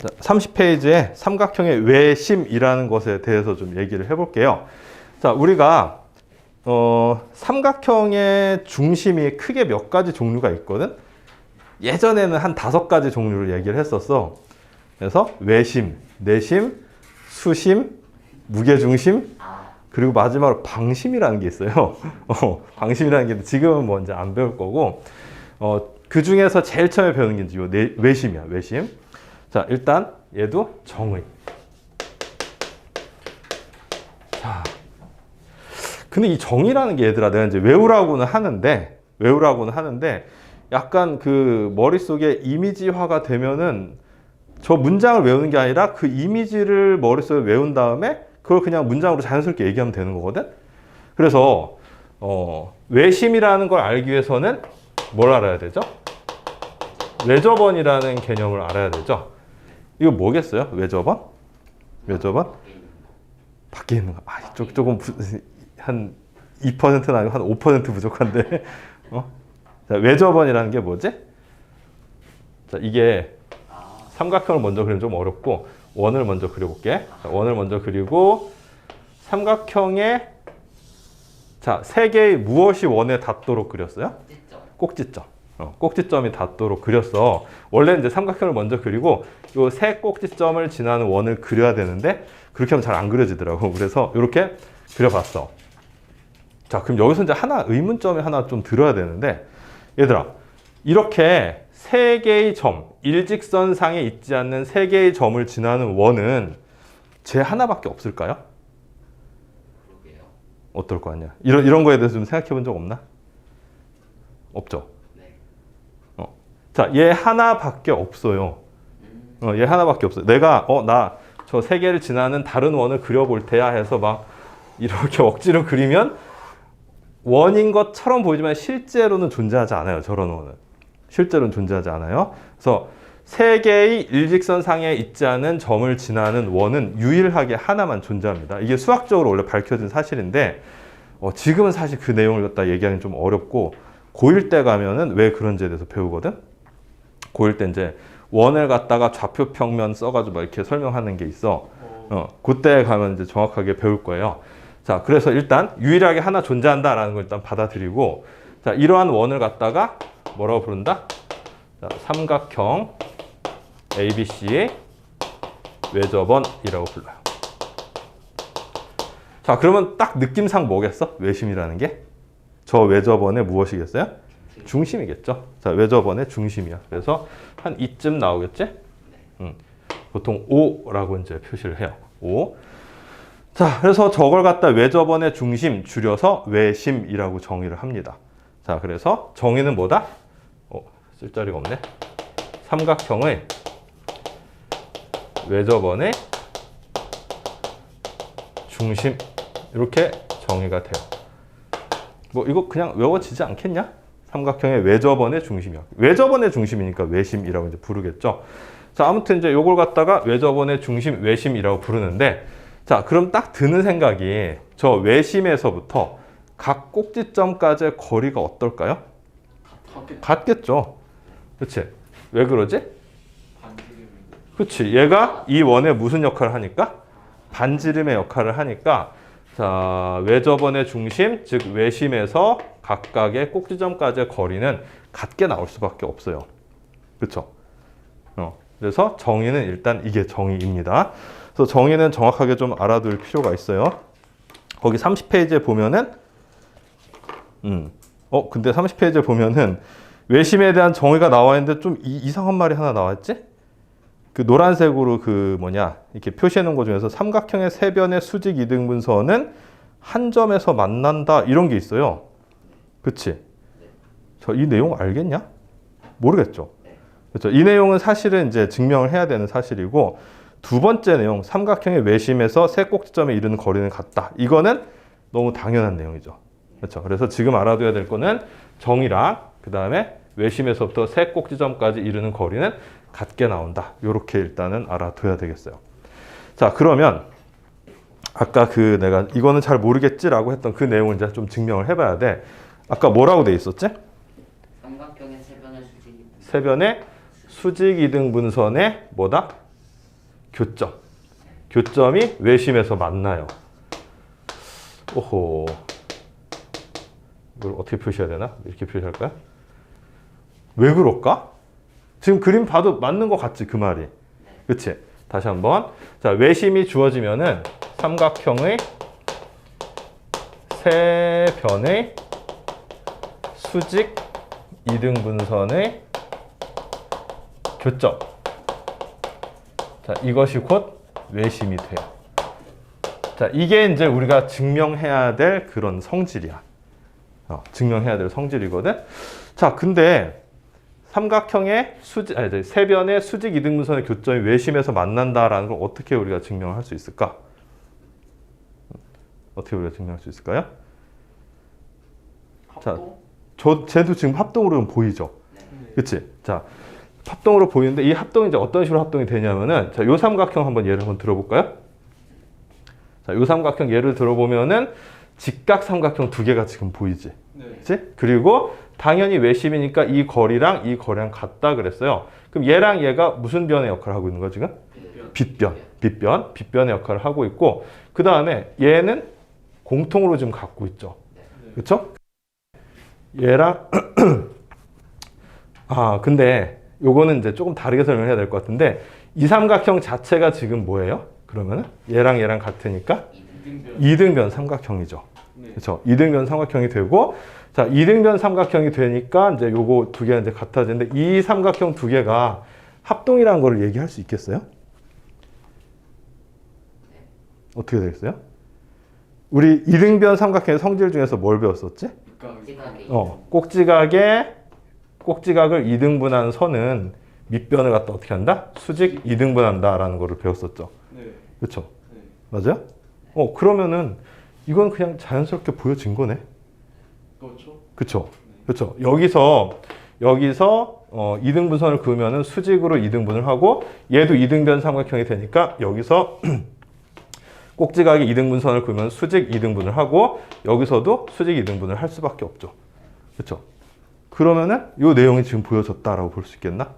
30페이지에 삼각형의 외심이라는 것에 대해서 좀 얘기를 해볼게요. 자, 우리가 삼각형의 중심이 크게 몇 가지 종류가 있거든. 예전에는 한 5가지 종류를 얘기를 했었어. 그래서 외심, 내심, 수심, 무게중심, 그리고 마지막으로 방심이라는 게 있어요. 방심이라는 게 지금은 뭐 이제 안 배울 거고, 그 중에서 제일 처음에 배우는 게 이제 요 외심이야, 외심. 자, 일단 얘도 정의. 자, 근데 이 정의라는 게 얘들아, 내가 이제 외우라고는 하는데 약간 그 머릿속에 이미지화가 되면은 저 문장을 외우는 게 아니라 그 이미지를 머릿속에 외운 다음에 그걸 그냥 문장으로 자연스럽게 얘기하면 되는 거거든. 그래서 외심이라는 걸 알기 위해서는 뭘 알아야 되죠? 외접원이라는 개념을 알아야 되죠. 이거 뭐겠어요? 외접원? 외접원? 밖에 있는 거. 조금 한 2%는 아니고 한 5% 부족한데. 자, 외접원이라는 게 뭐지? 자, 이게 삼각형을 먼저 그리면 좀 어렵고 원을 먼저 그려볼게. 자, 원을 먼저 그리고 삼각형의 자, 3개의 무엇이 원에 닿도록 그렸어요? 꼭지점. 꼭지점이 닿도록 그렸어. 원래 이제 삼각형을 먼저 그리고 요 3 꼭지점을 지나는 원을 그려야 되는데 그렇게 하면 잘 안 그려지더라고. 그래서 이렇게 그려봤어. 자, 그럼 여기서 이제 의문점이 하나 좀 들어야 되는데, 얘들아, 이렇게 3개의 점, 일직선상에 있지 않는 3개의 점을 지나는 원은 쟤 하나밖에 없을까요? 그러게요. 어떨 거 아니야? 이런 거에 대해서 좀 생각해 본 적 없나? 없죠? 네. 자, 얘 하나밖에 없어요. 얘 하나밖에 없어요. 내가, 나 저 3개를 지나는 다른 원을 그려볼 테야 해서 막 이렇게 억지로 그리면 원인 것처럼 보이지만 실제로는 존재하지 않아요. 저런 원은. 실제로는 존재하지 않아요. 그래서 3개의 일직선상에 있지 않은 점을 지나는 원은 유일하게 하나만 존재합니다. 이게 수학적으로 원래 밝혀진 사실인데 지금은 사실 그 내용을 갖다 얘기하기는 좀 어렵고 고1 때 가면은 왜 그런지에 대해서 배우거든. 고1 때 이제 원을 갖다가 좌표 평면 써가지고 막 이렇게 설명하는 게 있어. 그때 가면 이제 정확하게 배울 거예요. 자, 그래서 일단 유일하게 하나 존재한다라는 걸 일단 받아들이고, 자, 이러한 원을 갖다가 뭐라고 부른다? 자, 삼각형 ABC의 외접원이라고 불러요. 자, 그러면 딱 느낌상 뭐겠어? 외심이라는 게? 저 외접원의 무엇이겠어요? 중심이겠죠. 자, 외접원의 중심이야. 그래서 한 이쯤 나오겠지? 보통 O라고 이제 표시를 해요. O. 자, 그래서 저걸 갖다 외접원의 중심 줄여서 외심이라고 정의를 합니다. 자, 그래서 정의는 뭐다? 쓸 자리가 없네. 삼각형의 외접원의 중심 이렇게 정의가 돼요. 뭐 이거 그냥 외워지지 않겠냐? 삼각형의 외접원의 중심이야. 외접원의 중심이니까 외심이라고 이제 부르겠죠. 자, 아무튼 이제 요걸 갖다가 외접원의 중심, 외심이라고 부르는데, 자, 그럼 딱 드는 생각이 저 외심에서부터 각 꼭지점까지의 거리가 어떨까요? 같겠죠. 그렇지? 왜 그러지? 그렇지. 얘가 이 원의 무슨 역할을 하니까? 반지름의 역할을 하니까, 자, 외접원의 중심, 즉 외심에서 각각의 꼭지점까지의 거리는 같게 나올 수밖에 없어요. 그렇죠? 그래서 정의는 일단 이게 정의입니다. 그래서 정의는 정확하게 좀 알아둘 필요가 있어요. 거기 30페이지에 보면은 근데 30페이지에 보면은 외심에 대한 정의가 나와 있는데 좀 이상한 말이 하나 나왔지? 그 노란색으로 이렇게 표시해 놓은 것 중에서 삼각형의 세 변의 수직 이등분선은 한 점에서 만난다 이런 게 있어요. 그치? 이 내용 알겠냐? 모르겠죠? 그렇죠? 이 내용은 사실은 이제 증명을 해야 되는 사실이고, 두 번째 내용, 삼각형의 외심에서 세 꼭지점에 이르는 거리는 같다. 이거는 너무 당연한 내용이죠. 그렇죠? 그래서 지금 알아둬야 될 거는 정의랑 그 다음에 외심에서부터 세 꼭지점까지 이르는 거리는 같게 나온다. 이렇게 일단은 알아둬야 되겠어요. 자, 그러면 아까 내가 이거는 잘 모르겠지라고 했던 그 내용을 이제 좀 증명을 해봐야 돼. 아까 뭐라고 돼 있었지? 삼각형의 세 변의 수직 세 변의 수직 이등분선의 뭐다? 교점. 교점이 외심에서 만나요. 오호. 이걸 어떻게 표시해야 되나? 이렇게 표시할까요? 왜 그럴까? 지금 그림 봐도 맞는 것 같지, 그 말이. 그치? 다시 한번. 자, 외심이 주어지면은 삼각형의 세 변의 수직 이등분선의 교점. 자, 이것이 곧 외심이 돼요. 자, 이게 이제 우리가 증명해야 될 그런 성질이야. 증명해야 될 성질이거든. 자, 근데 삼각형의 수직, 아니, 세 변의 수직 이등분선의 교점이 외심에서 만난다라는 걸 어떻게 우리가 증명할 수 있을까? 어떻게 우리가 증명할 수 있을까요? 합동? 자, 쟤도 지금 합동으로 보이죠? 그치? 자, 합동으로 보이는데 이 합동이 이제 어떤 식으로 합동이 되냐면은, 자, 요 삼각형 한번 예를 한번 들어볼까요? 자, 요 삼각형 예를 들어보면은 직각 삼각형 두 개가 지금 보이지? 네. 그치? 그리고 당연히 외심이니까 이 거리랑 같다 그랬어요. 그럼 얘랑 얘가 무슨 변의 역할을 하고 있는 거야, 지금? 빗변의 역할을 하고 있고, 그 다음에 얘는 공통으로 지금 갖고 있죠. 그쵸? 얘랑, 근데 요거는 이제 조금 다르게 설명해야 될 것 같은데, 이 삼각형 자체가 지금 뭐예요? 그러면은 얘랑 같으니까 이등변 삼각형이죠. 네. 그렇죠? 이등변 삼각형이 되고, 자, 이등변 삼각형이 되니까 이제 요거 두 개가 이제 같아지는데, 이 삼각형 두 개가 합동이라는 거를 얘기할 수 있겠어요? 어떻게 되겠어요? 우리 이등변 삼각형의 성질 중에서 뭘 배웠었지? 꼭지각을 2등분한 선은 밑변을 갖다 어떻게 한다? 수직 2등분한다라는 거를 배웠었죠. 네. 그렇죠? 네. 맞아요? 그러면은 이건 그냥 자연스럽게 보여진 거네. 그렇죠. 그렇죠? 그렇죠. 여기서 2등분선을 그으면은 수직으로 2등분을 하고, 얘도 2등변 삼각형이 되니까 여기서 꼭지각에 2등분선을 그으면 수직 2등분을 하고, 여기서도 수직 2등분을 할 수밖에 없죠. 그렇죠? 그러면은 이 내용이 지금 보여졌다라고 볼 수 있겠나?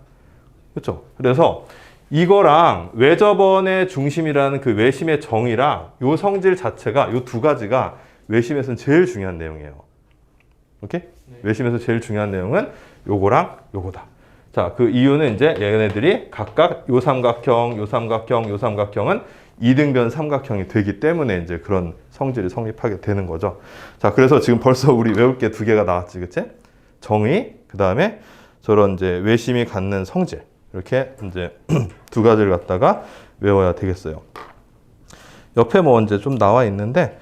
그렇죠? 그래서 이거랑 외접원의 중심이라는 그 외심의 정의랑 요 성질 자체가, 요 두 가지가 외심에서는 제일 중요한 내용이에요. 오케이? 네. 외심에서 제일 중요한 내용은 요거랑 요거다. 자, 그 이유는 이제 얘네들이 각각 요 삼각형은 2등변 삼각형이 되기 때문에 이제 그런 성질이 성립하게 되는 거죠. 자, 그래서 지금 벌써 우리 외울 게 두 개가 나왔지, 그치? 정의, 그 다음에 저런 이제 외심이 갖는 성질. 이렇게 이제 두 가지를 갖다가 외워야 되겠어요. 옆에 뭐 이제 좀 나와 있는데,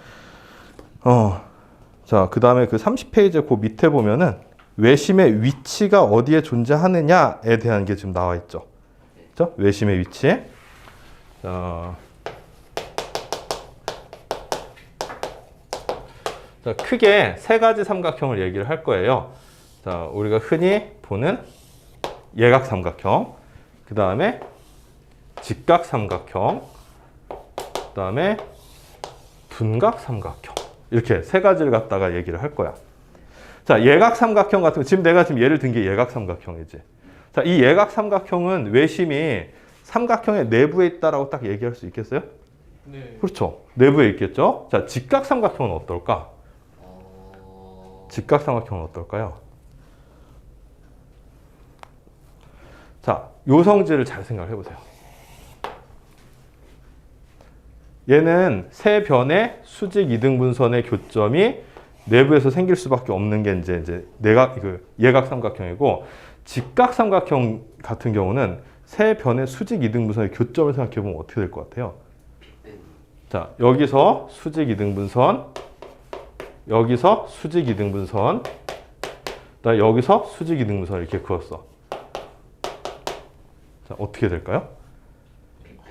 자, 그 다음에 그 30페이지 그 밑에 보면은 외심의 위치가 어디에 존재하느냐에 대한 게 지금 나와 있죠. 그렇죠? 외심의 위치. 자, 크게 세 가지 삼각형을 얘기를 할 거예요. 자, 우리가 흔히 보는 예각 삼각형, 그 다음에 직각 삼각형, 그 다음에 둔각 삼각형. 이렇게 세 가지를 갖다가 얘기를 할 거야. 자, 예각 삼각형 같은 거, 지금 내가 예를 든 게 예각 삼각형이지. 자, 이 예각 삼각형은 외심이 삼각형의 내부에 있다라고 딱 얘기할 수 있겠어요? 네. 그렇죠. 내부에 있겠죠. 자, 직각 삼각형은 어떨까? 직각 삼각형은 어떨까요? 자, 요 성질을 잘 생각을 해보세요. 얘는 세 변의 수직 이등분선의 교점이 내부에서 생길 수밖에 없는 게 이제 예각 삼각형이고, 직각 삼각형 같은 경우는 세 변의 수직 이등분선의 교점을 생각해 보면 어떻게 될 것 같아요? 자, 여기서 수직 이등분선, 여기서 수직 이등분선, 그다음에 여기서 수직 이등분선 이렇게 그었어. 자, 어떻게 될까요?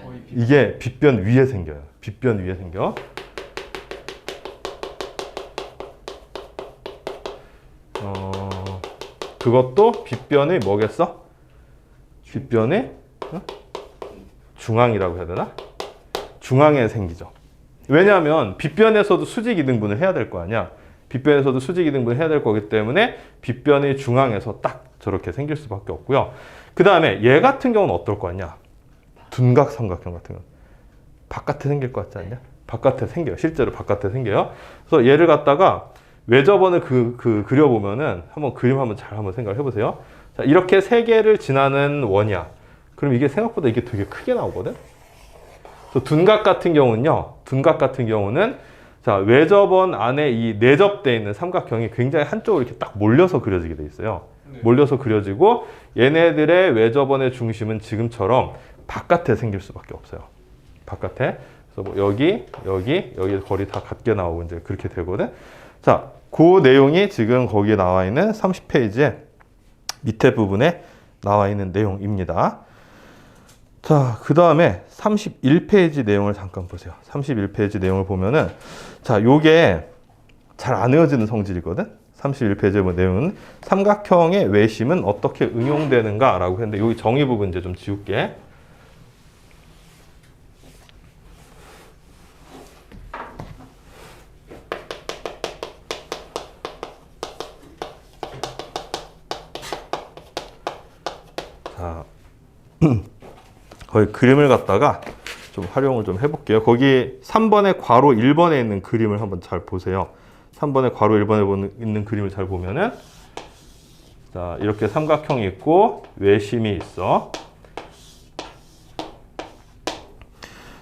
거의 이게 빗변 위에 생겨요. 빗변 위에 생겨. 그것도 빗변의 뭐겠어? 빗변의 중앙이라고 해야 되나? 중앙에 생기죠. 왜냐하면 빗변에서도 수직 이등분을 해야 될 거 아니야. 빗변에서도 수직 이등분을 해야 될 거기 때문에 빗변의 중앙에서 딱 저렇게 생길 수밖에 없고요. 그 다음에 얘 같은 경우는 어떨 거 아니야? 둔각 삼각형 같은 거 바깥에 생길 것 같지 않냐? 바깥에 생겨요. 실제로 바깥에 생겨요. 그래서 얘를 갖다가 외접원을 그려보면은 한번 그림 한번 잘 한번 생각을 해보세요. 자, 이렇게 세 개를 지나는 원이야. 그럼 이게 생각보다 이게 되게 크게 나오거든. 또 둔각 같은 경우는요. 둔각 같은 경우는 자, 외접원 안에 이 내접되어 있는 삼각형이 굉장히 한쪽으로 이렇게 딱 몰려서 그려지게 돼 있어요. 네. 몰려서 그려지고 얘네들의 외접원의 중심은 지금처럼 바깥에 생길 수밖에 없어요. 바깥에. 그래서 뭐 여기 거리 다 같게 나오고 이제 그렇게 되거든. 자, 그 내용이 지금 거기에 나와 있는 30페이지에 밑에 부분에 나와 있는 내용입니다. 자, 그 다음에 31페이지 내용을 잠깐 보세요. 31페이지 내용을 보면은, 자, 요게 잘 안 외워지는 성질이거든? 31페이지의 뭐 내용은 삼각형의 외심은 어떻게 응용되는가 라고 했는데, 여기 정의 부분 이제 좀 지울게. 자, 거기 그림을 갖다가 좀 활용을 좀 해볼게요. 거기 3번의 괄호 1번에 있는 그림을 한번 잘 보세요. 3번의 괄호 1번에 있는 그림을 잘 보면은, 자, 이렇게 삼각형이 있고 외심이 있어.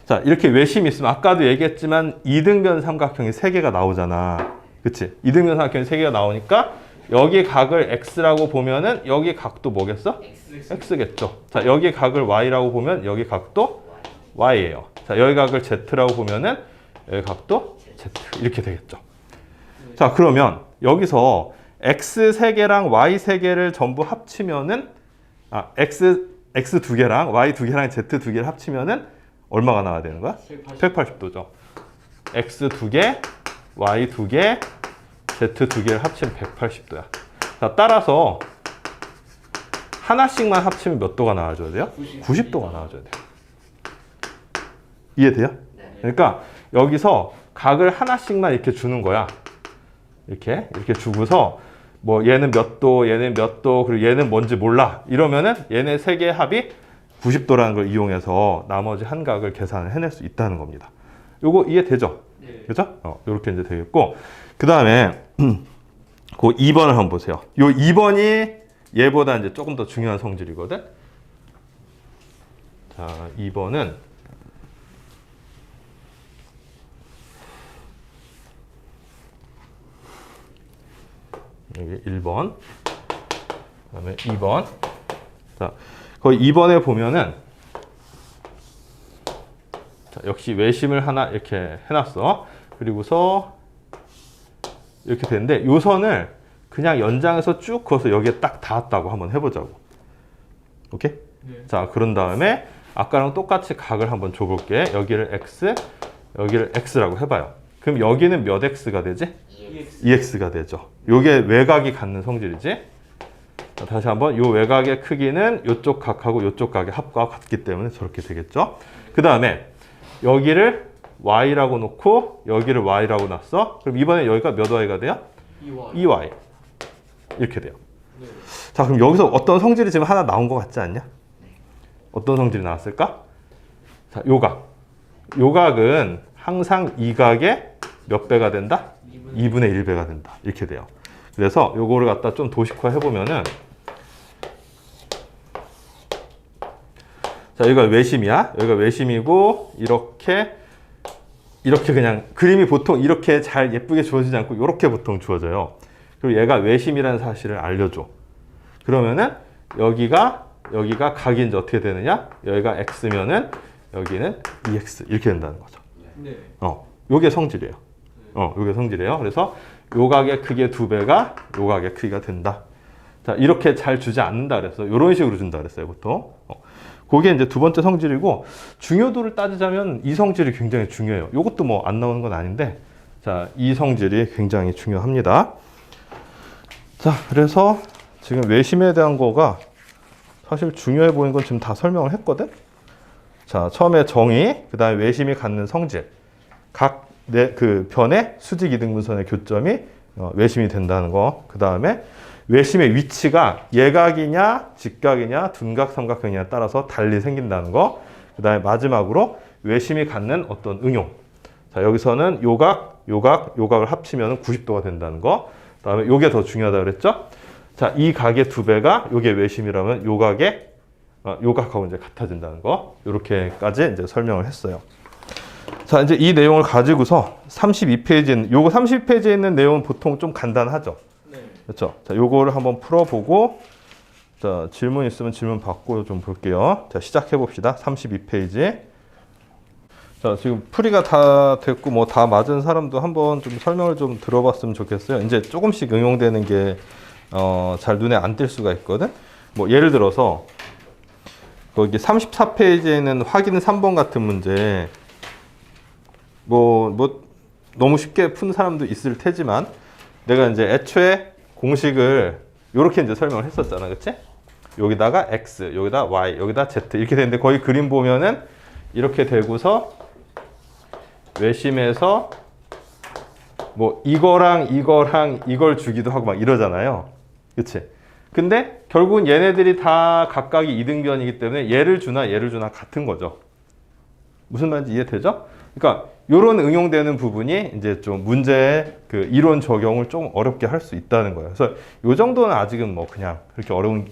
자, 이렇게 외심이 있으면 아까도 얘기했지만 이등변 삼각형이 3개가 나오잖아. 그치? 이등변 삼각형이 3개가 나오니까 여기 각을 x라고 보면은 여기 각도 뭐겠어? x겠죠. 자, 여기 각을 y라고 보면 여기 각도 y예요. 자, 여기 각을 z라고 보면은 여기 각도 z 이렇게 되겠죠. 자, 그러면 여기서 x 3개랑 y 3개를 전부 합치면은 x 2개랑 y 2개랑 z 2개를 합치면은 얼마가 나와야 되는 거야? 180도죠. x 2개, y 2개, z 2개를 합치면 180도야. 자, 따라서 하나씩만 합치면 몇 도가 나와줘야 돼요? 90도가 나와줘야 돼요. 이해돼요? 네. 그러니까 여기서 각을 하나씩만 이렇게 주는 거야. 이렇게 주고서 뭐 얘는 몇 도, 얘는 몇 도, 그리고 얘는 뭔지 몰라. 이러면은 얘네 3개의 합이 90도라는 걸 이용해서 나머지 한 각을 계산을 해낼 수 있다는 겁니다. 요거 이해되죠? 네. 그죠? 요렇게 이제 되겠고, 그 다음에 그 2번을 한번 보세요. 요 2번이 얘보다 이제 조금 더 중요한 성질이거든. 자, 2번은 여기 1번, 그 다음에 2번. 자, 거기 2번에 보면은, 자, 역시 외심을 하나 이렇게 해놨어. 그리고서 이렇게 되는데, 요 선을 그냥 연장해서 쭉 그어서 여기에 딱 닿았다고 한번 해보자고. 오케이? 네. 자, 그런 다음에 아까랑 똑같이 각을 한번 줘볼게. 여기를 x, 여기를 x라고 해봐요. 그럼 여기는 몇 x가 되지? EX. 2x가 되죠. 요게 외곽이 갖는 성질이지. 자, 다시 한번 요 외곽의 크기는 요쪽 각하고 요쪽 각의 합과 같기 때문에 저렇게 되겠죠. 그 다음에 여기를 y라고 놓고 여기를 y라고 놨어. 그럼 이번에 여기가 몇 y가 돼요? 2Y. 2y. 이렇게 돼요. 네. 자, 그럼 여기서 어떤 성질이 지금 하나 나온 것 같지 않냐? 어떤 성질이 나왔을까? 자, 요각. 요각은 항상 이 각의 몇 배가 된다? 2분의 1배가 된다. 이렇게 돼요. 그래서 요거를 갖다 좀 도식화 해보면은, 자, 여기가 외심이야. 여기가 외심이고, 이렇게 그냥 그림이 보통 이렇게 잘 예쁘게 주어지지 않고 이렇게 보통 주어져요. 그리고 얘가 외심이라는 사실을 알려줘. 그러면은 여기가 각이 이제 어떻게 되느냐? 여기가 x면은 여기는 2x 이렇게 된다는 거죠. 네. 요게 성질이에요. 요게 성질이에요. 그래서 요 각의 크기의 2배가 요 각의 크기가 된다. 자, 이렇게 잘 주지 않는다 그랬어. 요런 식으로 준다 그랬어요, 보통. 그게 이제 두 번째 성질이고, 중요도를 따지자면 이 성질이 굉장히 중요해요. 요것도 뭐 안 나오는 건 아닌데, 자, 이 성질이 굉장히 중요합니다. 자, 그래서 지금 외심에 대한 거가 사실 중요해 보이는 건 지금 다 설명을 했거든? 자, 처음에 정의, 그 다음에 외심이 갖는 성질, 각 그 변의 수직 이등분선의 교점이 외심이 된다는 거, 그 다음에 외심의 위치가 예각이냐, 직각이냐, 둔각, 삼각형이냐에 따라서 달리 생긴다는 거, 그 다음에 마지막으로 외심이 갖는 어떤 응용. 자, 여기서는 요각을 합치면 90도가 된다는 거. 그 다음에 요게 더 중요하다고 그랬죠? 자, 이 각의 2배가 요게 외심이라면 요각하고 이제 같아진다는 거. 요렇게까지 이제 설명을 했어요. 자, 이제 이 내용을 가지고서 32페이지에 요거 32페이지에 있는 내용은 보통 좀 간단하죠. 네. 그렇죠? 자, 요거를 한번 풀어보고 자, 질문 있으면 질문 받고 좀 볼게요. 자, 시작해 봅시다. 32페이지. 자, 지금 풀이가 다 됐고 뭐 다 맞은 사람도 한번 좀 설명을 좀 들어봤으면 좋겠어요. 이제 조금씩 응용되는 게 잘 눈에 안 띌 수가 있거든. 뭐 예를 들어서 거기 34페이지에는 확인 3번 같은 문제 뭐 너무 쉽게 푼 사람도 있을 테지만 내가 이제 애초에 공식을 이렇게 이제 설명을 했었잖아, 그치? 여기다가 x, 여기다 y, 여기다 z 이렇게 되는데 거기 그림 보면은 이렇게 되고서 외심에서 뭐 이거랑 이걸 주기도 하고 막 이러잖아요, 그치? 근데 결국은 얘네들이 다 각각이 이등변이기 때문에 얘를 주나 같은 거죠. 무슨 말인지 이해되죠? 그러니까 이런 응용되는 부분이 이제 좀 문제의 그 이론 적용을 좀 어렵게 할 수 있다는 거예요. 그래서 이 정도는 아직은 뭐 그냥 그렇게 어려운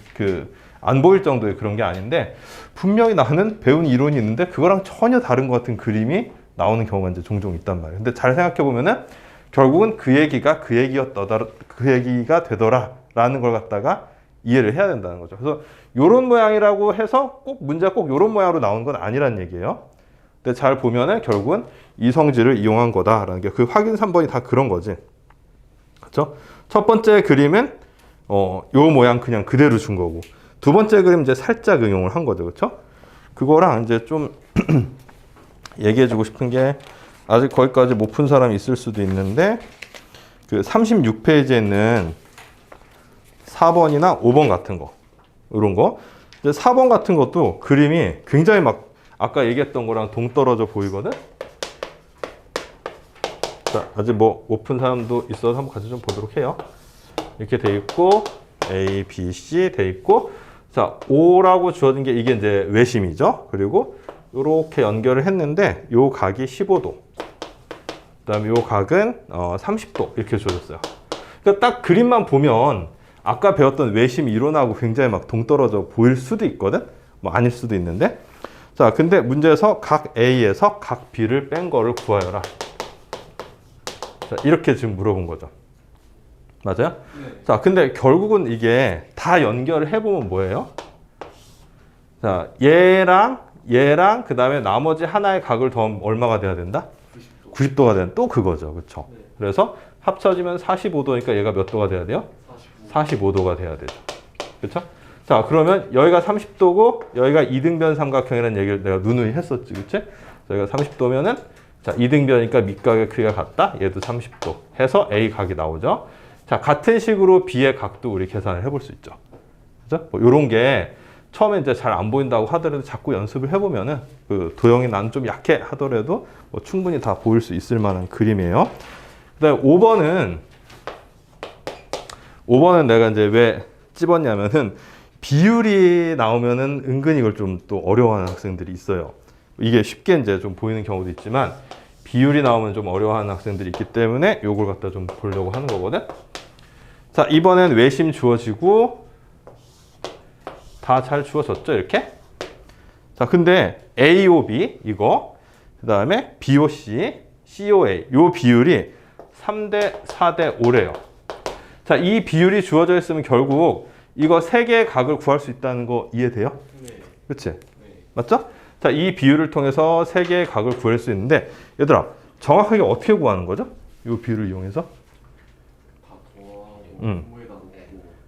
안 보일 정도의 그런 게 아닌데 분명히 나는 배운 이론이 있는데 그거랑 전혀 다른 것 같은 그림이 나오는 경우가 이제 종종 있단 말이에요. 근데 잘 생각해 보면은 결국은 그 얘기가 그 얘기가 되더라라는 걸 갖다가 이해를 해야 된다는 거죠. 그래서 이런 모양이라고 해서 꼭 문제가 꼭 이런 모양으로 나오는 건 아니란 얘기예요. 근데 잘 보면은 결국은 이 성질을 이용한 거다라는 게 그 확인 3번이 다 그런 거지. 그렇죠? 첫 번째 그림은 요 모양 그냥 그대로 준 거고 두 번째 그림 이제 살짝 응용을 한 거죠. 그렇죠? 그거랑 이제 좀 얘기해 주고 싶은 게 아직 거기까지 못 푼 사람이 있을 수도 있는데 그 36페이지에는 4번이나 5번 같은 거 이런 거 4번 같은 것도 그림이 굉장히 막 아까 얘기했던 거랑 동떨어져 보이거든? 자, 아직 뭐 못 푼 사람도 있어서 한번 같이 좀 보도록 해요. 이렇게 돼 있고 A, B, C 돼 있고 자, 5라고 주어진 게 이게 이제 외심이죠. 그리고 이렇게 연결을 했는데 요 각이 15도 그 다음에 요 각은 30도 이렇게 주어졌어요. 그러니까 딱 그림만 보면 아까 배웠던 외심 이론하고 굉장히 막 동떨어져 보일 수도 있거든? 뭐 아닐 수도 있는데 자, 근데 문제에서 각 A에서 각 B를 뺀 거를 구하여라. 자, 이렇게 지금 물어본 거죠. 맞아요? 네. 자, 근데 결국은 이게 다 연결을 해보면 뭐예요? 자, 얘랑 그 다음에 나머지 하나의 각을 더하면 얼마가 돼야 된다? 90도. 90도가 되는 또 그거죠. 그쵸? 네. 그래서 합쳐지면 45도니까 얘가 몇 도가 돼야 돼요? 45. 45도가 돼야 되죠. 그쵸? 자, 그러면 여기가 30도고 여기가 이등변 삼각형이라는 얘기를 내가 누누이 했었지. 그치? 여기가 30도면은 자, 이등변이니까 밑각의 크기가 같다. 얘도 30도 해서 A 각이 나오죠. 자, 같은 식으로 B의 각도 우리 계산을 해볼 수 있죠. 그죠? 뭐 요런 게 처음에 이제 잘 안 보인다고 하더라도 자꾸 연습을 해보면은 그 도형이 난 좀 약해 하더라도 뭐 충분히 다 보일 수 있을 만한 그림이에요. 그 다음에 5번은 내가 이제 왜 찝었냐면은 비율이 나오면은 은근히 이걸 좀 또 어려워하는 학생들이 있어요. 이게 쉽게 이제 좀 보이는 경우도 있지만 비율이 나오면 좀 어려워하는 학생들이 있기 때문에 요걸 갖다 좀 보려고 하는 거거든. 자, 이번엔 외심 주어지고 다 잘 주어졌죠, 이렇게? 자, 근데 AOB 이거 그 다음에 BOC, COA 요 비율이 3대 4대 5래요. 자, 이 비율이 주어져 있으면 결국 이거 3개의 각을 구할 수 있다는 거 이해돼요? 네. 그치? 네. 맞죠? 자, 이 비율을 통해서 3개의 각을 구할 수 있는데 얘들아, 정확하게 어떻게 구하는 거죠? 이 비율을 이용해서? 다 더하고 응. 분모에다 놓고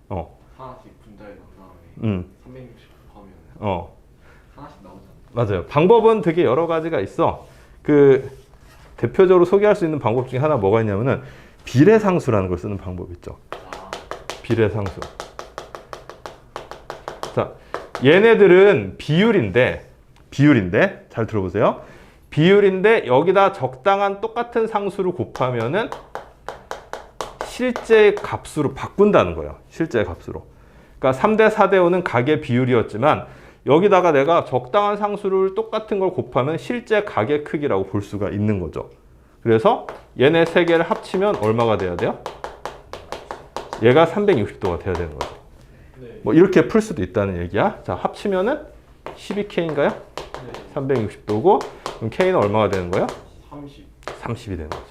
어, 하나씩 분자에 넣은 다음에 360 곱하면 하나씩 나오지 않나요? 맞아요. 방법은 되게 여러 가지가 있어. 그 대표적으로 소개할 수 있는 방법 중에 하나 뭐가 있냐면은 비례상수라는 걸 쓰는 방법이 있죠. 아, 비례상수. 자, 얘네들은 비율인데 잘 들어보세요. 비율인데 여기다 적당한 똑같은 상수를 곱하면은 실제 값으로 바꾼다는 거예요. 실제 값으로. 그러니까 3대 4대 5는 각의 비율이었지만 여기다가 내가 적당한 상수를 똑같은 걸 곱하면 실제 각의 크기라고 볼 수가 있는 거죠. 그래서 얘네 세 개를 합치면 얼마가 돼야 돼요? 얘가 360도가 돼야 되는 거죠. 네. 뭐 이렇게 풀 수도 있다는 얘기야. 자, 합치면은 12K인가요? 네. 360도고 그럼 K는 얼마가 되는 거예요? 30. 30이 되는 거죠.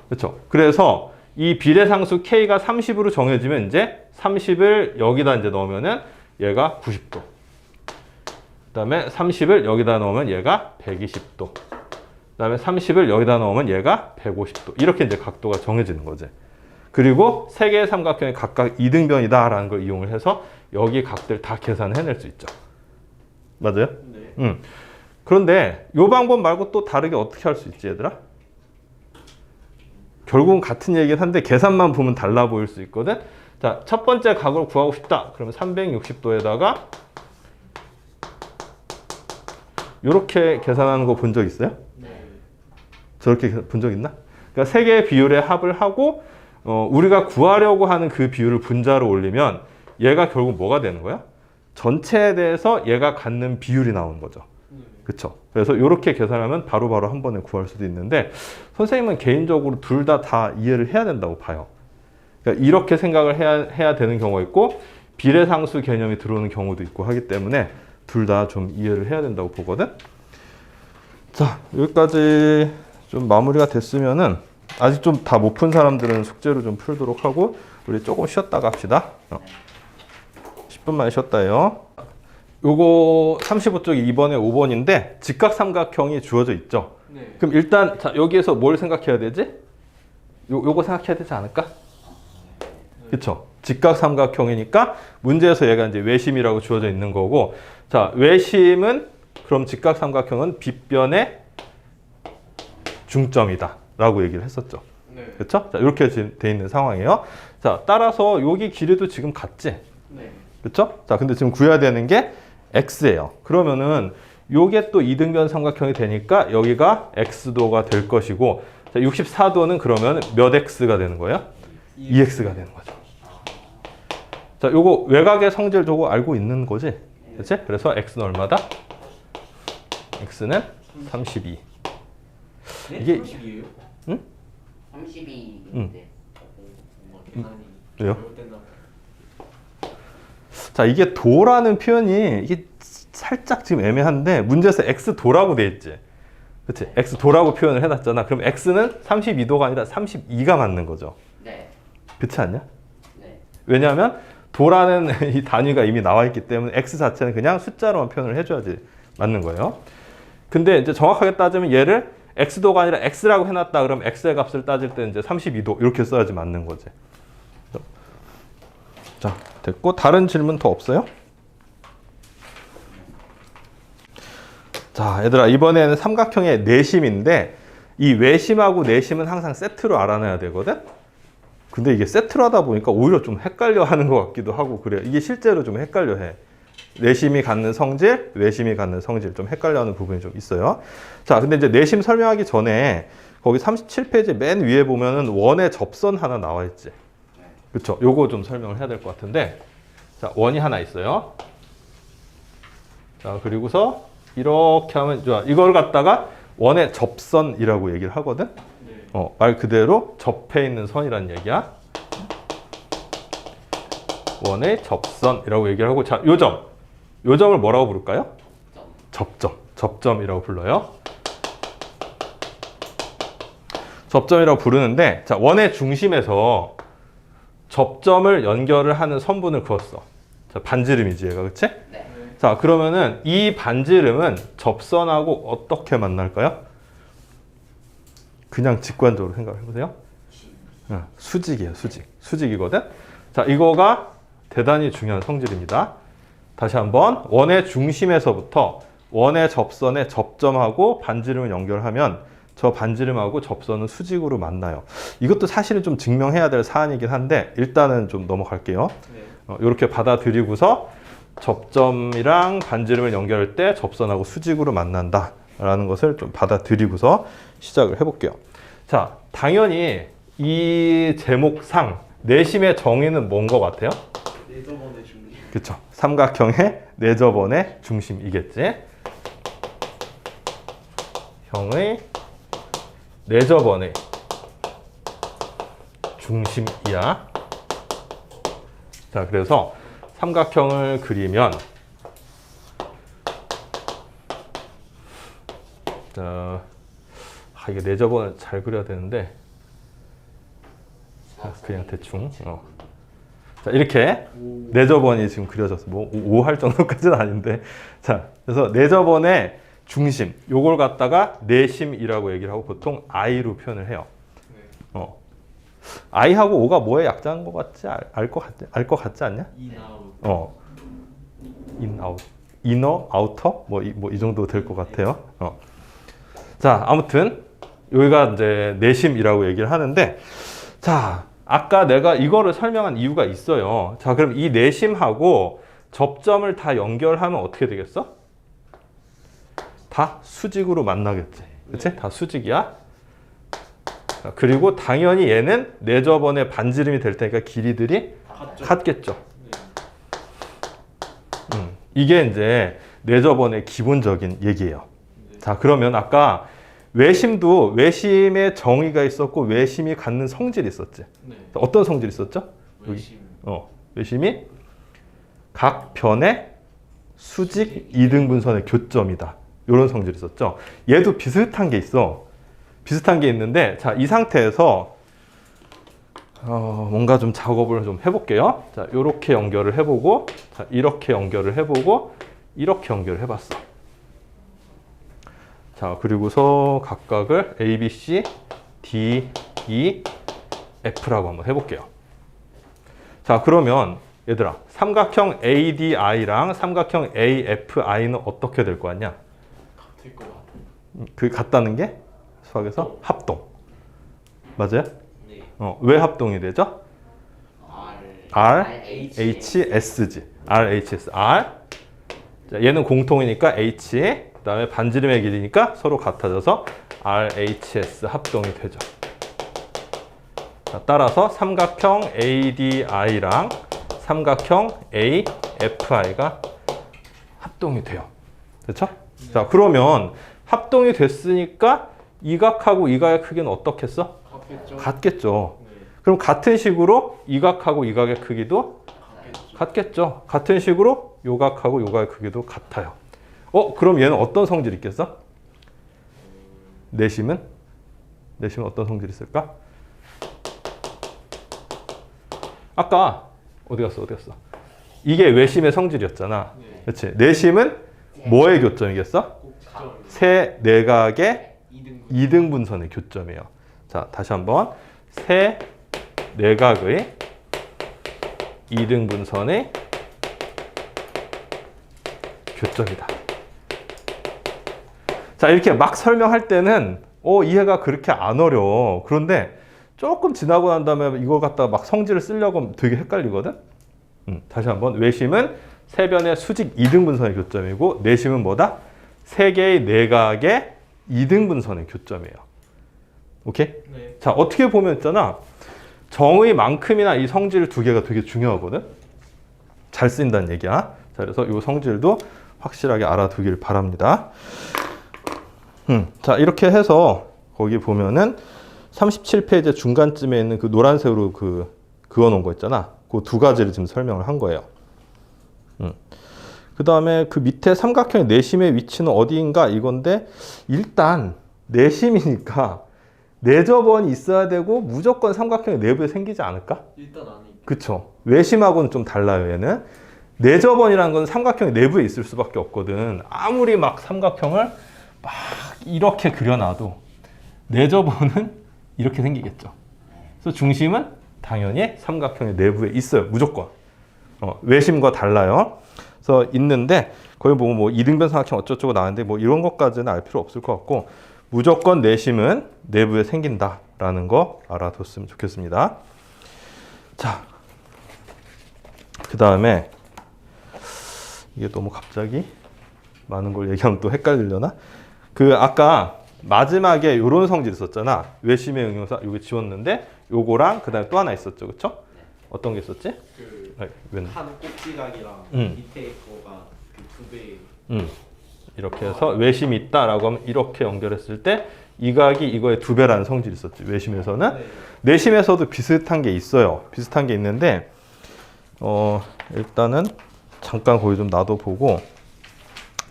그렇죠? 그래서 이 비례상수 K가 30으로 정해지면 이제 30을 여기다 이제 넣으면은 얘가 90도. 그다음에 30을 여기다 넣으면 얘가 120도. 그다음에 30을 여기다 넣으면 얘가 150도. 이렇게 이제 각도가 정해지는 거지. 그리고 세 개의 삼각형이 각각 이등변이다라는 걸 이용을 해서 여기 각들 다 계산을 해낼 수 있죠. 맞아요? 네. 그런데 이 방법 말고 또 다르게 어떻게 할 수 있지, 얘들아? 결국은 같은 얘기긴 한데 계산만 보면 달라 보일 수 있거든. 자, 첫 번째 각을 구하고 싶다. 그러면 360도에다가 이렇게 계산하는 거 본 적 있어요? 네. 저렇게 본 적 있나? 그러니까 세 개의 비율의 합을 하고 우리가 구하려고 하는 그 비율을 분자로 올리면 얘가 결국 뭐가 되는 거야? 전체에 대해서 얘가 갖는 비율이 나오는 거죠. 그렇죠? 그래서 이렇게 계산하면 바로바로 한 번에 구할 수도 있는데 선생님은 개인적으로 둘 다 이해를 해야 된다고 봐요. 그러니까 이렇게 생각을 해야 되는 경우가 있고 비례상수 개념이 들어오는 경우도 있고 하기 때문에 둘 다 좀 이해를 해야 된다고 보거든. 자, 여기까지 좀 마무리가 됐으면은 아직 좀 다 못 푼 사람들은 숙제로 좀 풀도록 하고 우리 조금 쉬었다가 합시다. 10분만 쉬었다 해요. 요거 35쪽이 2번에 5번인데 직각삼각형이 주어져 있죠. 네. 그럼 일단 자, 여기에서 뭘 생각해야 되지? 요거 생각해야 되지 않을까? 그쵸? 직각삼각형이니까 문제에서 얘가 이제 외심이라고 주어져 있는 거고, 자, 외심은 그럼 직각삼각형은 빗변의 중점이다 라고 얘기를 했었죠. 네. 그쵸? 자, 이렇게 돼 있는 상황이에요. 자, 따라서 여기 길이도 지금 같지? 네. 그쵸? 자, 근데 지금 구해야 되는 게 x예요. 그러면은 요게 또 이등변 삼각형이 되니까 여기가 x도가 될 것이고, 자, 64도는 그러면 몇 x가 되는 거예요? 2x가 되는 거죠. 자, 요거 외곽의 성질 저거 알고 있는 거지? 그치? 그래서 x는 얼마다? x는 32. 네? 이게- 30이에요? 응? 32인데 뭔가 계산이 왜요? 잘못됐나 봐요. 자, 이게 도라는 표현이 이게 살짝 지금 애매한데 문제에서 x도라고 돼 있지. 그치? x도라고 표현을 해놨잖아. 그럼 x는 32도가 아니라 32가 맞는 거죠. 네. 그렇지 않냐? 네. 왜냐하면 도라는 이 단위가 이미 나와 있기 때문에 x 자체는 그냥 숫자로만 표현을 해줘야지 맞는 거예요. 근데 이제 정확하게 따지면 얘를 x도가 아니라 x라고 해놨다 그러면 x의 값을 따질 때 이제 32도 이렇게 써야지 맞는 거지. 자, 됐고 다른 질문 더 없어요? 자, 얘들아 이번에는 삼각형의 내심인데 이 외심하고 내심은 항상 세트로 알아내야 되거든? 근데 이게 세트로 하다 보니까 오히려 좀 헷갈려 하는 것 같기도 하고 그래. 이게 실제로 좀 헷갈려 해. 내심이 갖는 성질, 외심이 갖는 성질 좀 헷갈려 하는 부분이 좀 있어요. 자, 근데 이제 내심 설명하기 전에 거기 37페이지 맨 위에 보면은 원의 접선 하나 나와 있지. 그쵸? 요거 좀 설명을 해야 될 것 같은데. 자, 원이 하나 있어요. 자, 그리고서 이렇게 하면 좋아. 이걸 갖다가 원의 접선이라고 얘기를 하거든. 네. 말 그대로 접해 있는 선이라는 얘기야. 원의 접선이라고 얘기를 하고, 자, 요 점을 뭐라고 부를까요? 접점이라고 불러요. 접점이라고 부르는데, 자, 원의 중심에서 접점을 연결을 하는 선분을 그었어. 자, 반지름이지 얘가, 그치? 네. 자, 그러면은 이 반지름은 접선하고 어떻게 만날까요? 그냥 직관적으로 생각을 해보세요. 수직이에요, 수직. 수직이거든? 자, 이거가 대단히 중요한 성질입니다. 다시 한번, 원의 중심에서부터 원의 접선에 접점하고 반지름을 연결하면 저 반지름하고 접선은 수직으로 만나요. 이것도 사실은 좀 증명해야 될 사안이긴 한데 일단은 좀 넘어갈게요. 네. 이렇게 받아들이고서 접점이랑 반지름을 연결할 때 접선하고 수직으로 만난다 라는 것을 좀 받아들이고서 시작을 해볼게요. 자, 당연히 이 제목상 내심의 정의는 뭔 것 같아요? 네, 저번에 중립. 그쵸? 삼각형의 내접원의 중심이겠지. 형의 내접원의 중심이야. 자, 그래서 삼각형을 그리면 자, 이게 내접원을 잘 그려야 되는데 자, 그냥 대충 자, 이렇게 내접원이 지금 그려졌어. 뭐 5 할 정도까지는 아닌데. 자, 그래서 내접원의 중심, 요걸 갖다가 내심이라고 얘기를 하고 보통 I로 표현을 해요. I하고 O가 뭐의 약자인 것 같지? 알 것 같지 않냐? in out, inner, outer 뭐 이 정도 될 것 같아요. 자, 아무튼 여기가 이제 내심이라고 얘기를 하는데, 자, 아까 내가 이거를 설명한 이유가 있어요. 자, 그럼 이 내심하고 접점을 다 연결하면 어떻게 되겠어? 다 수직으로 만나겠지. 그치? 다 수직이야. 자, 그리고 당연히 얘는 내접원의 반지름이 될 테니까 길이들이 같겠죠. 이게 이제 내접원의 기본적인 얘기예요. 자, 그러면 아까 외심도 외심의 정의가 있었고 외심이 갖는 성질이 있었지. 어떤 성질이 있었죠? 외심. 외심이 각 변의 수직 이등분선의 교점이다. 이런 성질이 있었죠. 얘도 비슷한 게 있어. 비슷한 게 있는데, 자, 이 상태에서 뭔가 좀 작업을 좀 해볼게요. 자, 이렇게 연결을 해보고, 자, 이렇게 연결을 해보고, 이렇게 연결을 해봤어. 자, 그리고서 각각을 A, B, C, D, E, F라고 한번 해볼게요. 자, 그러면 얘들아, 삼각형 ADI랑 삼각형 AFI는 어떻게 될 거 같냐? 같을 것 같아. 그 같다는 게 수학에서 합동. 맞아요? 네. 왜 합동이 되죠? RHSG. RHS. R. 자, 얘는 공통이니까 H. 그 다음에 반지름의 길이니까 서로 같아져서 RHS 합동이 되죠. 자, 따라서 삼각형 ADI랑 삼각형 AFI가 합동이 돼요. 됐죠? 자, 그러면 합동이 됐으니까 이 각하고 이 각의 크기는 어떻겠어? 같겠죠. 같겠죠. 네. 그럼 같은 식으로 이 각하고 이 각의 크기도 같겠죠. 같은 식으로 요 각하고 요 각의 크기도 같아요. 그럼 얘는 어떤 성질이 있겠어? 내심은? 내심은 어떤 성질이 있을까? 아까 어디 갔어? 이게 외심의 성질이었잖아. 네. 그렇지? 내심은 뭐의 교점이겠어? 꼭지점. 세 내각의 2등분. 이등분선의 교점이에요. 자, 다시 한번 세 내각의 이등분선의 교점이다. 자, 이렇게 막 설명할 때는 이해가 그렇게 안 어려워. 그런데 조금 지나고 난 다음에 이걸 갖다가 막 성질을 쓰려고 하면 되게 헷갈리거든. 다시 한번 외심은 세 변의 수직 이등분선의 교점이고 내심은 뭐다? 세 개의 내각의 이등분선의 교점이에요. 오케이? 네. 자, 어떻게 보면 있잖아. 정의 만큼이나 이 성질 두 개가 되게 중요하거든. 잘 쓰인다는 얘기야. 자, 그래서 이 성질도 확실하게 알아두길 바랍니다. 자, 이렇게 해서 거기 보면은 37페이지 중간쯤에 있는 그 노란색으로 그어놓은 거 있잖아. 그 두 가지를 지금 설명을 한 거예요. 그 다음에 그 밑에 삼각형의 내심의 위치는 어디인가 이건데, 일단 내심이니까 내접원이 있어야 되고 무조건 삼각형의 내부에 생기지 않을까? 일단 안에 그쵸. 외심하고는 좀 달라요, 얘는. 내접원이라는 건 삼각형의 내부에 있을 수밖에 없거든. 아무리 막 삼각형을 막 이렇게 그려놔도 내접원은 이렇게 생기겠죠. 그래서 중심은 당연히 삼각형의 내부에 있어요, 무조건. 외심과 달라요. 그래서 있는데 거기 보면 뭐 이등변 삼각형 어쩌고저쩌고 나왔는데 뭐 이런 것까지는 알 필요 없을 것 같고, 무조건 내심은 내부에 생긴다라는 거 알아뒀으면 좋겠습니다. 자, 그 다음에 이게 너무 갑자기 많은 걸 얘기하면 또 헷갈리려나? 아까 마지막에 이런 성질 있었잖아. 외심의 응용사 여기 지웠는데 요거랑 그 다음에 또 하나 있었죠, 그쵸? 어떤 게 있었지? 그 웬? 한 꼭지각이랑 음. 밑에 거가 2배. 이렇게 해서 외심이 있다라고 하면 이렇게 연결했을 때 이 각이 이거의 2배라는 성질이 있었지. 외심에서는. 네. 내심에서도 비슷한 게 있어요. 비슷한 게 있는데 일단은 잠깐 거기 좀 놔둬보고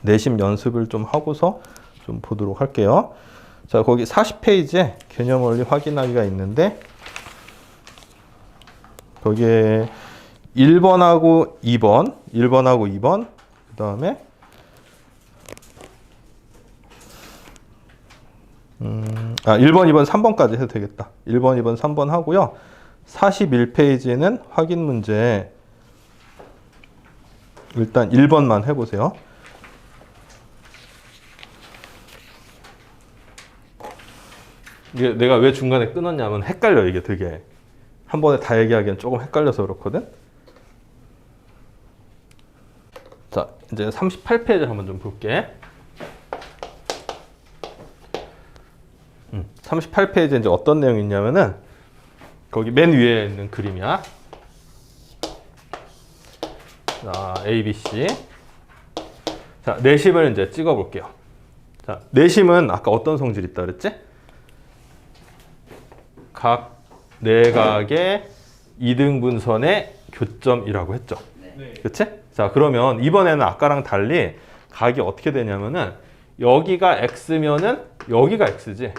내심 연습을 좀 하고서 좀 보도록 할게요. 자, 거기 40페이지에 개념 원리 확인하기가 있는데 거기에 1번하고 2번, 그 다음에 1번, 2번, 3번까지 해도 되겠다. 1번, 2번, 3번 하고요. 41페이지에는 확인 문제 일단 1번만 해보세요. 이게 내가 왜 중간에 끊었냐면 헷갈려. 이게 되게 한 번에 다 얘기하기엔 조금 헷갈려서 그렇거든. 자, 이제 38페이지 한번 좀 볼게. 38페이지에 이제 어떤 내용이 있냐면은 거기 맨 위에 있는 그림이야. 자, A, B, C. 자, 내심을 이제 찍어 볼게요. 자, 내심은 아까 어떤 성질이 있다 그랬지? 각 내각의 이등분선의 교점이라고 했죠. 네. 그치? 자, 그러면 이번에는 아까랑 달리 각이 어떻게 되냐면은 여기가 x면은 여기가 x지. 네.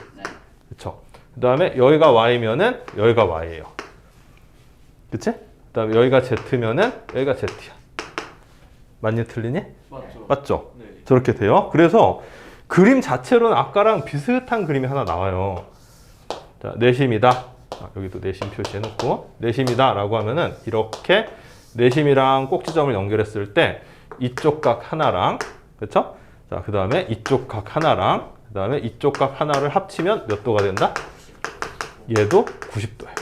그쵸? 그 다음에 여기가 y면은 여기가 y예요. 그치? 그 다음에 여기가 z면은 여기가 z야. 맞니 틀리니? 맞죠? 맞죠? 네. 저렇게 돼요. 그래서 그림 자체로는 아까랑 비슷한 그림이 하나 나와요. 자, 내심이다. 여기도 내심 표시해놓고 내심이다 라고 하면은 이렇게 내심이랑 꼭지점을 연결했을 때 이쪽 각 하나랑, 그쵸? 자, 그 다음에 이쪽 각 하나랑, 그 다음에 이쪽 각 하나를 합치면 몇 도가 된다? 얘도 90도예요.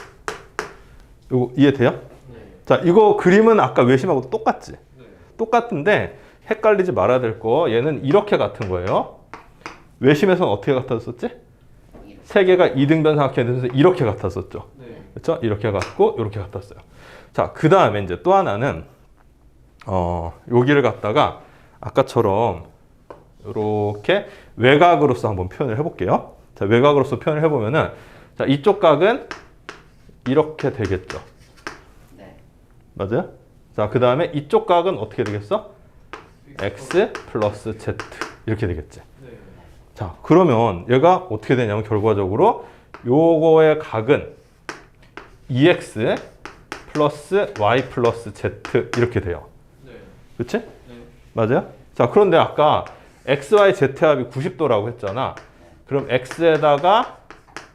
이거 이해돼요? 네. 자, 이거 그림은 아까 외심하고 똑같지? 네. 똑같은데 헷갈리지 말아야 될 거, 얘는 이렇게 같은 거예요. 외심에서는 어떻게 같았었지? 세 개가 이등변삼각형이 되면서 이렇게 같았었죠. 네. 그렇죠? 이렇게 같고 이렇게 같았어요. 자, 그 다음에 이제 또 하나는 여기를 갖다가 아까처럼 이렇게 외곽으로서 한번 표현을 해볼게요. 자, 외곽으로서 표현을 해보면은 자, 이쪽 각은 이렇게 되겠죠. 네. 맞아요? 자, 그 다음에 이쪽 각은 어떻게 되겠어? x 플러스 z 이렇게 되겠지. 네. 자, 그러면 얘가 어떻게 되냐면 결과적으로 요거의 각은 2x 플러스 y 플러스 z 이렇게 돼요. 네. 그치? 네. 맞아요? 자, 그런데 아까 x, y, z 합이 90도라고 했잖아. 그럼 x에다가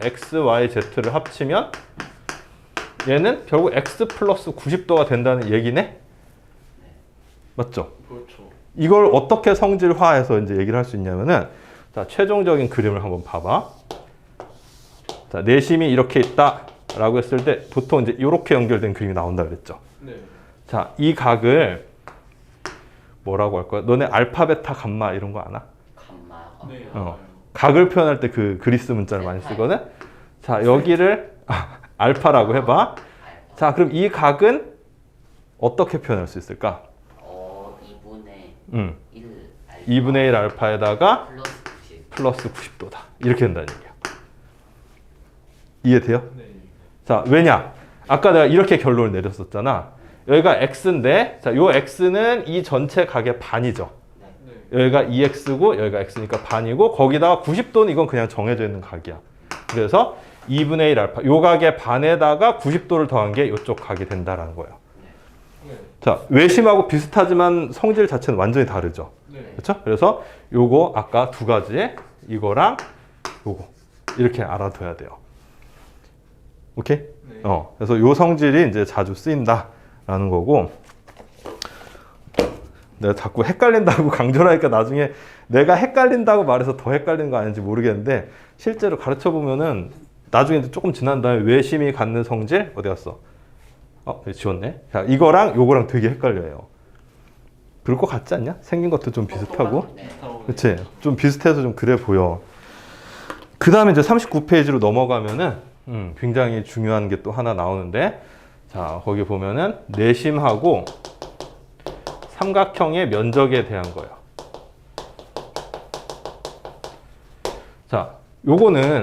x, y, z를 합치면 얘는 결국 x 플러스 90도가 된다는 얘기네? 맞죠? 그렇죠. 이걸 어떻게 성질화해서 이제 얘기를 할 수 있냐면은 자, 최종적인 그림을 한번 봐봐. 자, 내심이 이렇게 있다라고 했을 때 보통 이제 이렇게 연결된 그림이 나온다 그랬죠. 네. 자, 이 각을 뭐라고 할 거야? 너네 알파, 베타, 감마 이런 거 아나? 감마가. 네. 어. 알아요. 각을 표현할 때 그 그리스 문자를 많이 쓰거든. 자, 여기를 알파라고 해봐. 자, 그럼 이 각은 어떻게 표현할 수 있을까? 2분의 1 알파 2분의 1 알파에다가 플러스 90. 플러스 90도다. 이렇게 된다는 얘기야. 이해돼요? 네. 자, 왜냐? 아까 내가 이렇게 결론을 내렸었잖아. 여기가 x인데, 자, 요 x는 이 전체 각의 반이죠. 네. 여기가 2x고 여기가 x니까 반이고 거기다가 90도는 이건 그냥 정해져 있는 각이야. 그래서 2분의 1 알파, 요 각의 반에다가 90도를 더한 게 이쪽 각이 된다라는 거예요. 네. 자, 외심하고 비슷하지만 성질 자체는 완전히 다르죠. 네. 그렇죠? 그래서 요거 아까 두 가지에 이거랑 요거 이렇게 알아둬야 돼요. 오케이? 네. 그래서 요 성질이 이제 자주 쓰인다라는 거고, 내가 자꾸 헷갈린다고 강조를 하니까 나중에 내가 헷갈린다고 말해서 더 헷갈리는 거 아닌지 모르겠는데 실제로 가르쳐 보면은 나중에 이제 조금 지난 다음에 외심이 갖는 성질 어디 갔어? 지웠네. 자, 이거랑 요거랑 되게 헷갈려요. 그럴 것 같지 않냐? 생긴 것도 좀 비슷하고. 네. 그치? 좀 비슷해서 좀 그래 보여. 그 다음에 이제 39페이지로 넘어가면은 굉장히 중요한 게 또 하나 나오는데, 자, 거기 보면은 내심하고 삼각형의 면적에 대한 거예요. 자, 요거는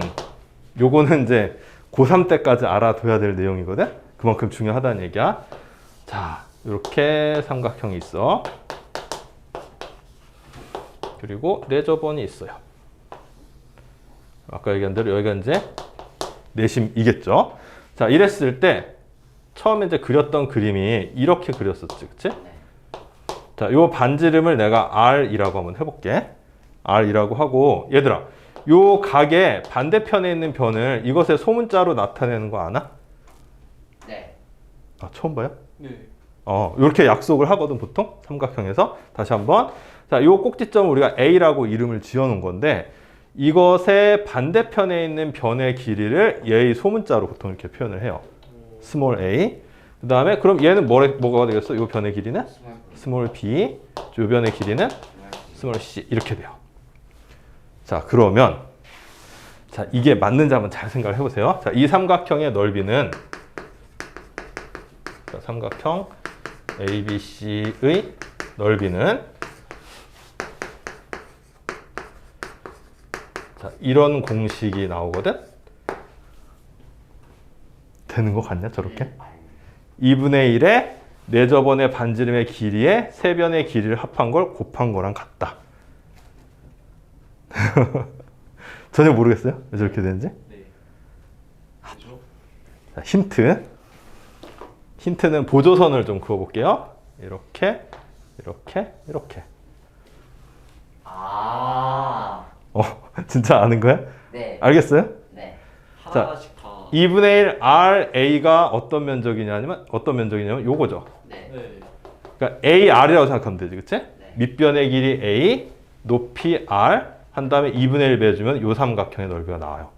이제 고3 때까지 알아둬야 될 내용이거든? 그만큼 중요하다는 얘기야. 자, 이렇게 삼각형이 있어. 그리고 레저번이 있어요. 아까 얘기한 대로 여기가 이제 내심이겠죠? 자, 이랬을 때 처음에 이제 그렸던 그림이 이렇게 그렸었지, 그치? 자, 요 반지름을 내가 R이라고 한번 해볼게. R이라고 하고, 얘들아, 요 각의 반대편에 있는 변을 이것의 소문자로 나타내는 거 아나? 네. 아, 처음 봐요? 네. 이렇게 약속을 하거든, 보통. 삼각형에서. 다시 한번. 자, 요 꼭지점을 우리가 A라고 이름을 지어 놓은 건데, 이것의 반대편에 있는 변의 길이를 얘의 소문자로 보통 이렇게 표현을 해요. 스몰 a. 그 다음에 그럼 얘는 뭐가 되겠어? 이 변의 길이는? 스몰 b. 이 변의 길이는? 스몰 c. 이렇게 돼요. 자, 그러면 자, 이게 맞는지 한번 잘 생각을 해보세요. 자, 이 삼각형의 넓이는 자, 삼각형 ABC의 넓이는 자, 이런 공식이 나오거든? 되는 거 같냐, 저렇게? 2분의 1의 내저번의 반지름의 길이에 세 변의 길이를 합한 걸 곱한 거랑 같다. 전혀 모르겠어요? 왜 저렇게 되는지? 네. 그죠? 자, 힌트. 힌트는 보조선을 좀 그어볼게요. 이렇게, 이렇게, 이렇게. 아. 진짜 아는 거야? 네. 알겠어요? 네. 하나씩 다. 2분의 1 RA가 어떤 면적이냐면 요거죠. 네. 네. 그러니까 AR이라고 생각하면 되지, 그치? 네. 밑변의 길이 A, 높이 R 한 다음에 2분의 1 빼주면 요 삼각형의 넓이가 나와요.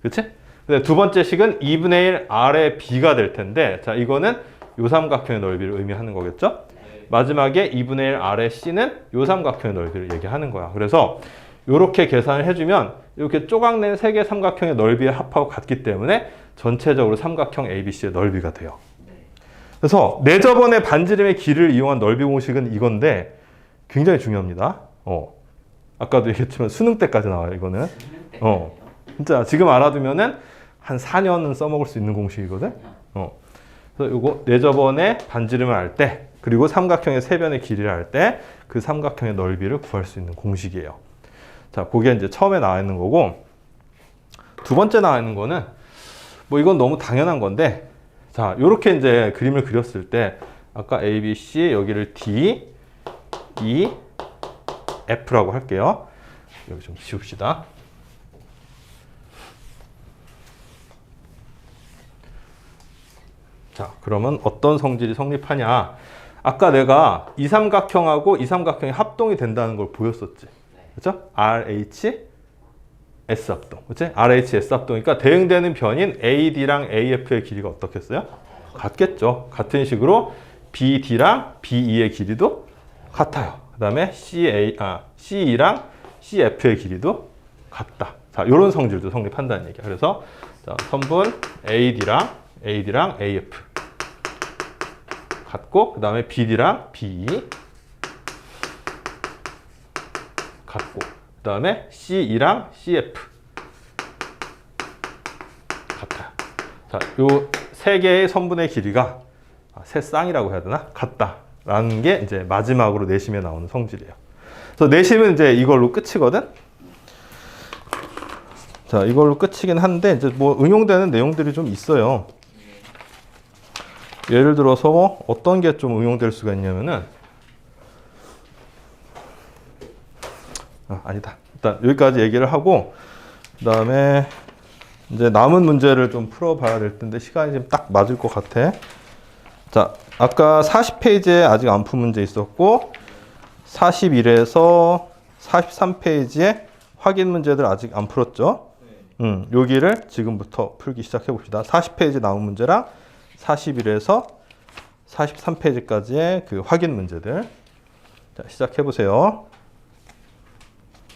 그치? 근데 두 번째 식은 2분의 1 R의 B가 될 텐데, 자, 이거는 요 삼각형의 넓이를 의미하는 거겠죠? 네. 마지막에 2분의 1 R의 C는 요 삼각형의 넓이를 얘기하는 거야. 그래서 이렇게 계산을 해주면 이렇게 조각낸 세 개 삼각형의 넓이의 합하고 같기 때문에 전체적으로 삼각형 ABC의 넓이가 돼요. 네. 그래서 내저번의 반지름의 길이를 이용한 넓이 공식은 이건데 굉장히 중요합니다. 아까도 얘기했지만 수능 때까지 나와요, 이거는. 진짜 지금 알아두면은 한 4년은 써먹을 수 있는 공식이거든. 그래서 이거 내저번의 반지름을 알 때, 그리고 삼각형의 세 변의 길이를 알 때 그 삼각형의 넓이를 구할 수 있는 공식이에요. 자, 그게 이제 처음에 나와 있는 거고, 두 번째 나와 있는 거는 뭐 이건 너무 당연한 건데, 자, 요렇게 이제 그림을 그렸을 때 아까 A, B, C 여기를 D, E, F라고 할게요. 여기 좀 지웁시다. 자, 그러면 어떤 성질이 성립하냐? 아까 내가 이 삼각형하고 이 삼각형이 합동이 된다는 걸 보였었지. 그죠? RH, S 합동. 그치? RH, S 합동이니까 대응되는 변인 AD랑 AF의 길이가 어떻겠어요? 같겠죠. 같은 식으로 BD랑 BE의 길이도 같아요. 그 다음에 CE랑 CF의 길이도 같다. 자, 요런 성질도 성립한다는 얘기야. 그래서 자, 선분 AD랑 AF 같고, 그 다음에 BD랑 BE 같고, 그 다음에 CE랑 CF 같아요. 자, 요 세 개의 선분의 길이가 세 쌍이라고 해야 되나? 같다라는 게 이제 마지막으로 내심에 나오는 성질이에요. 그래서 내심은 이제 이걸로 끝이거든. 자, 이걸로 끝이긴 한데 이제 뭐 응용되는 내용들이 좀 있어요. 예를 들어서 뭐 어떤 게 좀 응용될 수가 있냐면은 아니다. 일단 여기까지 얘기를 하고, 그 다음에 이제 남은 문제를 좀 풀어봐야 될 텐데 시간이 지금 딱 맞을 것 같아. 자, 아까 40페이지에 아직 안 푼 문제 있었고, 41에서 43페이지에 확인 문제들 아직 안 풀었죠? 여기를 지금부터 풀기 시작해 봅시다. 40페이지 남은 문제랑 41에서 43페이지까지의 그 확인 문제들. 자, 시작해 보세요.